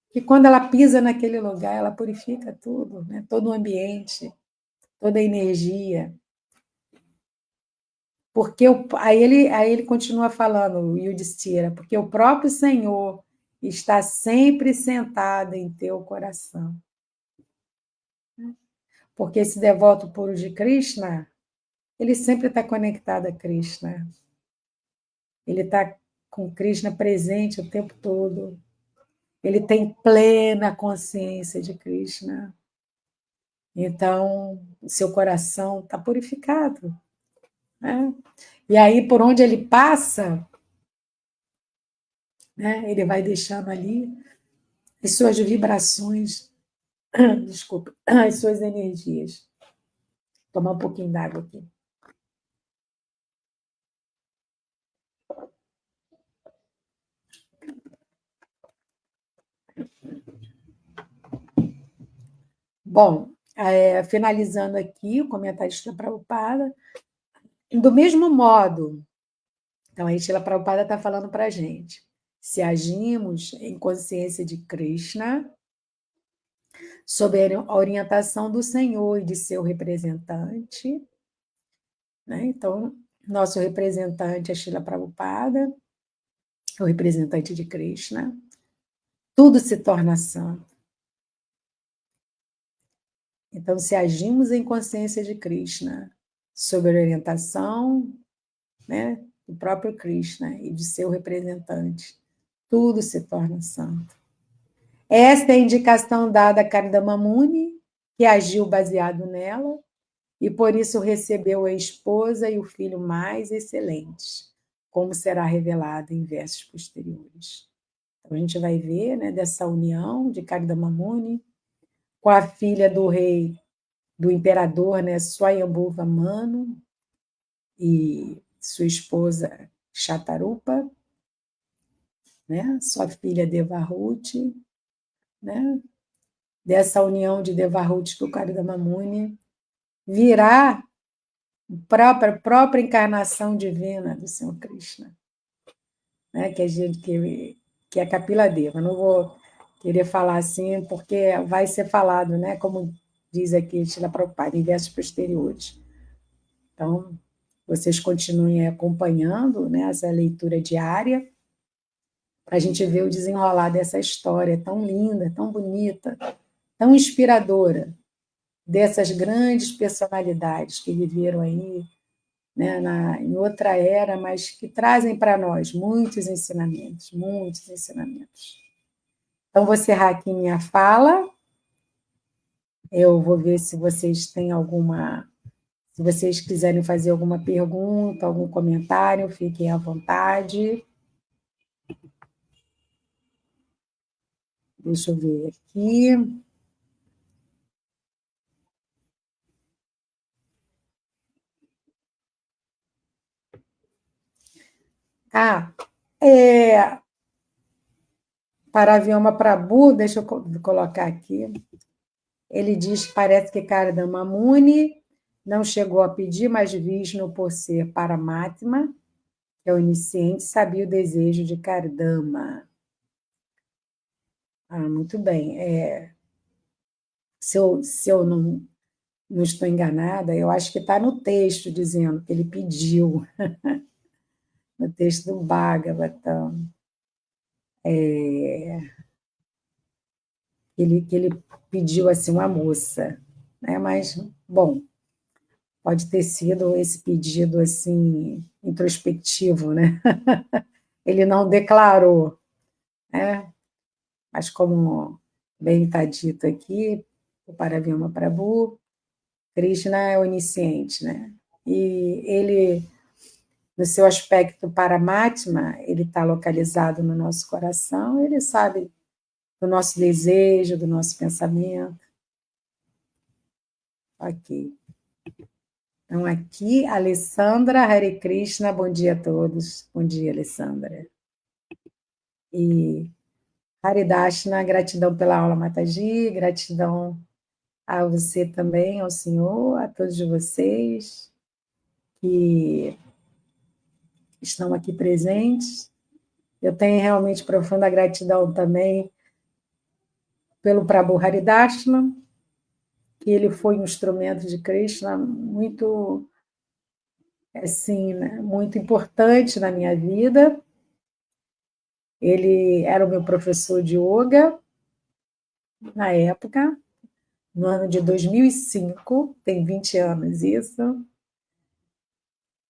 que quando ela pisa naquele lugar, ela purifica tudo, né? Todo o ambiente, toda a energia. Porque aí ele continua falando, o Yudhishthira, porque o próprio Senhor está sempre sentado em teu coração. Porque esse devoto puro de Krishna, ele sempre está conectado a Krishna. Ele está com Krishna presente o tempo todo. Ele tem plena consciência de Krishna. Então, seu coração está purificado. Né? E aí, por onde ele passa, né, ele vai deixando ali as suas vibrações, desculpa, as suas energias. Vou tomar um pouquinho d'água aqui. Bom, finalizando aqui o comentário de Srila Prabhupada, do mesmo modo, então aí Srila Prabhupada está falando para a gente, se agimos em consciência de Krishna, sob a orientação do Senhor e de seu representante, né? Então, nosso representante é Srila Prabhupada, o representante de Krishna, tudo se torna santo. Então, se agimos em consciência de Krishna, sob a orientação, né, do próprio Krishna e de seu representante, tudo se torna santo. Esta é a indicação dada a Kardama Muni, que agiu baseado nela, e por isso recebeu a esposa e o filho mais excelentes, como será revelado em versos posteriores. Então, a gente vai ver, né, dessa união de Kardama Muni com a filha do rei, do imperador, né, Swayambhuva Manu, e sua esposa Shatarupa, né, sua filha Devahuti, né, dessa união de Devahuti com Kardama Muni, virá a própria encarnação divina do Senhor Krishna, né, que é Kapila Deva. Não vou querer falar assim, porque vai ser falado, né, como diz aqui Srila Prabhupada, em versos posteriores. Então, vocês continuem acompanhando, né, essa leitura diária, para a gente ver o desenrolar dessa história tão linda, tão bonita, tão inspiradora, dessas grandes personalidades que viveram aí, né, em outra era, mas que trazem para nós muitos ensinamentos, muitos ensinamentos. Então, vou encerrar aqui minha fala. Eu vou ver se vocês têm alguma. Se vocês quiserem fazer alguma pergunta, algum comentário, fiquem à vontade. Deixa eu ver aqui. Ah, Paravyama Prabhu, deixa eu colocar aqui. Ele diz que parece que Kardama Muni não chegou a pedir, mas Vishnu, por ser Paramatma, que é o iniciante, sabia o desejo de Kardama. Muito bem. Se eu não estou enganada, eu acho que está no texto dizendo que ele pediu, no texto do Bhagavatam, que ele pediu assim uma moça, né? Mas, bom, pode ter sido esse pedido assim introspectivo, né? Ele não declarou, né? Mas como bem está dito aqui, o Paravyama Prabhu, Krishna é onisciente, né? E ele, no seu aspecto Paramatma, ele está localizado no nosso coração, ele sabe do nosso desejo, do nosso pensamento. Ok. Então, aqui, Alessandra Hare Krishna, bom dia a todos. Bom dia, Alessandra. E Haridashna, gratidão pela aula, Mataji, gratidão a você também, ao senhor, a todos vocês que estão aqui presentes. Eu tenho realmente profunda gratidão também pelo Prabhu Haridashna, que ele foi um instrumento de Krishna muito, assim, né, muito importante na minha vida. Ele era o meu professor de yoga na época, no ano de 2005, tem 20 anos isso.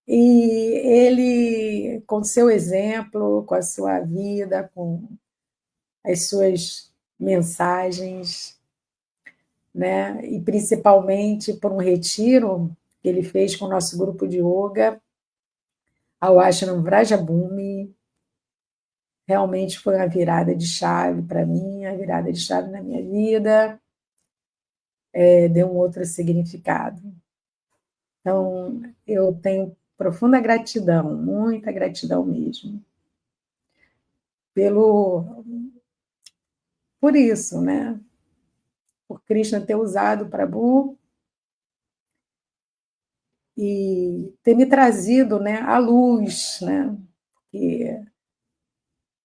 E ele, com seu exemplo, com a sua vida, com as suas mensagens, né? E principalmente por um retiro que ele fez com o nosso grupo de yoga, ao Ashram Vrajabhumi, realmente foi uma virada de chave para mim, a virada de chave na minha vida, deu um outro significado. Então, eu tenho profunda gratidão, muita gratidão mesmo, por isso, né? Por Krishna ter usado o Prabhu e ter me trazido, né, a luz, né? Que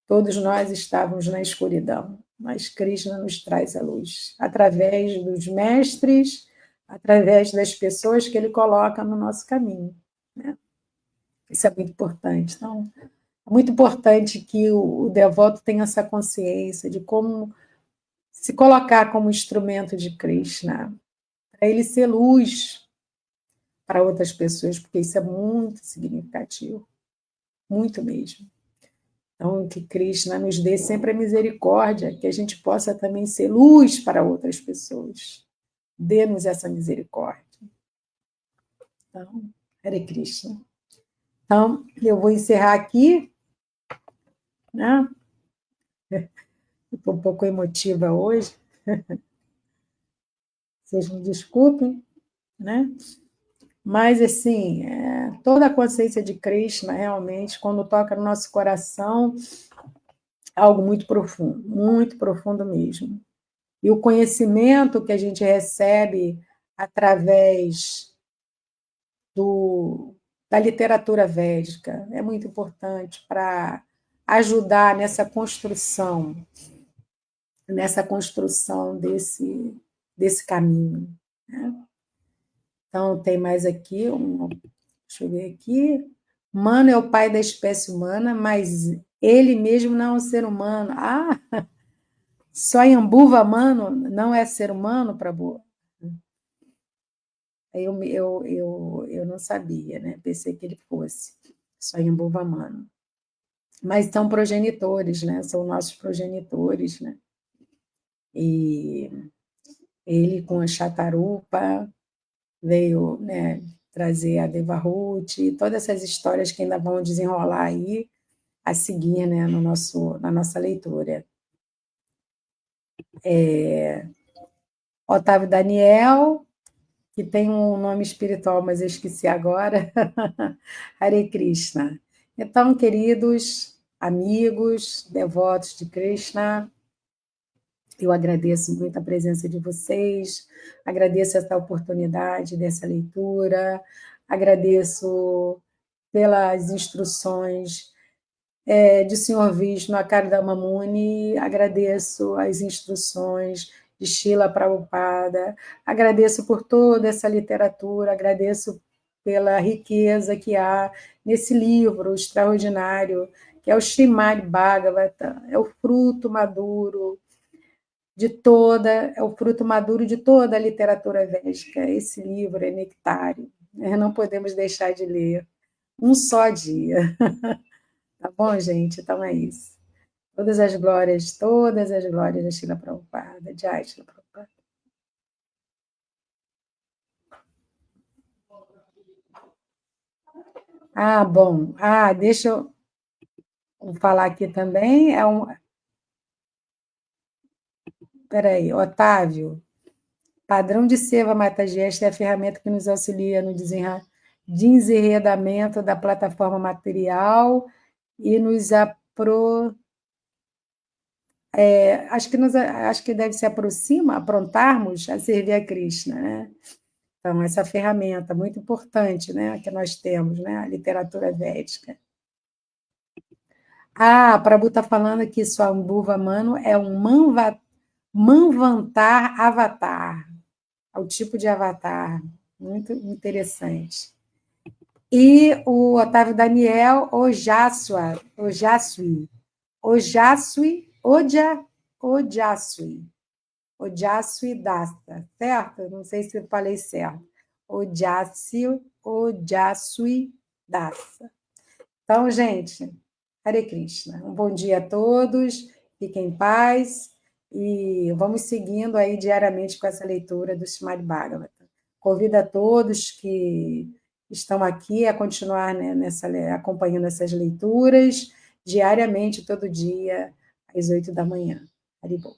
todos nós estávamos na escuridão, mas Krishna nos traz a luz, através dos mestres, através das pessoas que ele coloca no nosso caminho, né? Isso é muito importante. Então, é muito importante que o devoto tenha essa consciência de como se colocar como instrumento de Krishna, para ele ser luz para outras pessoas, porque isso é muito significativo, muito mesmo. Então, que Krishna nos dê sempre a misericórdia, que a gente possa também ser luz para outras pessoas. Dê-nos essa misericórdia. Então, Hare Krishna. Então, eu vou encerrar aqui, né? Estou um pouco emotiva hoje. Vocês me desculpem, né? Mas, assim, toda a consciência de Krishna, realmente, quando toca no nosso coração, é algo muito profundo mesmo. E o conhecimento que a gente recebe através da literatura védica é muito importante para ajudar nessa construção desse caminho, né? Então, tem mais aqui, deixa eu ver aqui. Mano é o pai da espécie humana, mas ele mesmo não é um ser humano. Swayambhuva Mano não é ser humano, Prabhu? Eu não sabia, né? Pensei que ele fosse Swayambhuva Mano. Mas são progenitores, né? São nossos progenitores, né? E ele, com a Shatarupa, veio, né, trazer a Devahuti, todas essas histórias que ainda vão desenrolar aí a seguir, né, na nossa leitura. Otávio Daniel, que tem um nome espiritual, mas eu esqueci agora. Hare Krishna. Então, queridos, amigos, devotos de Krishna. Eu agradeço muito a presença de vocês, agradeço essa oportunidade dessa leitura, agradeço pelas instruções de Senhor Vishnu, a Kardama Muni, agradeço as instruções de Srila Prabhupada, agradeço por toda essa literatura, agradeço pela riqueza que há nesse livro extraordinário, que é o Srimad Bhagavatam, é o fruto maduro é o fruto maduro de toda a literatura védica. Esse livro é nectário, não podemos deixar de ler um só dia. Tá bom, gente? Então é isso. Todas as glórias da Srila Prabhupada, Jai Srila Prabhupada. Ah, bom. Ah, deixa eu falar aqui também. Peraí, Otávio. Padrão de Seva Matagesta é a ferramenta que nos auxilia no desenredamento da plataforma material e nos acho que deve se aprontarmos a servir a Krishna, né? Então, essa ferramenta muito importante, né, que nós temos, né, a literatura védica. Ah, Prabhu está falando que Swambhuva Mano é um Manvantar Avatar, é o tipo de avatar, muito interessante. E o Otávio Daniel, Ojasui, Ojasui Dasta, certo? Não sei se eu falei certo. Ojasui Dasta. Então, gente, Hare Krishna. Um bom dia a todos, fiquem em paz e vamos seguindo aí diariamente com essa leitura do Srimad Bhagavatam. Convido a todos que estão aqui a continuar, né, acompanhando essas leituras diariamente, todo dia, às 8 da manhã. Haribol.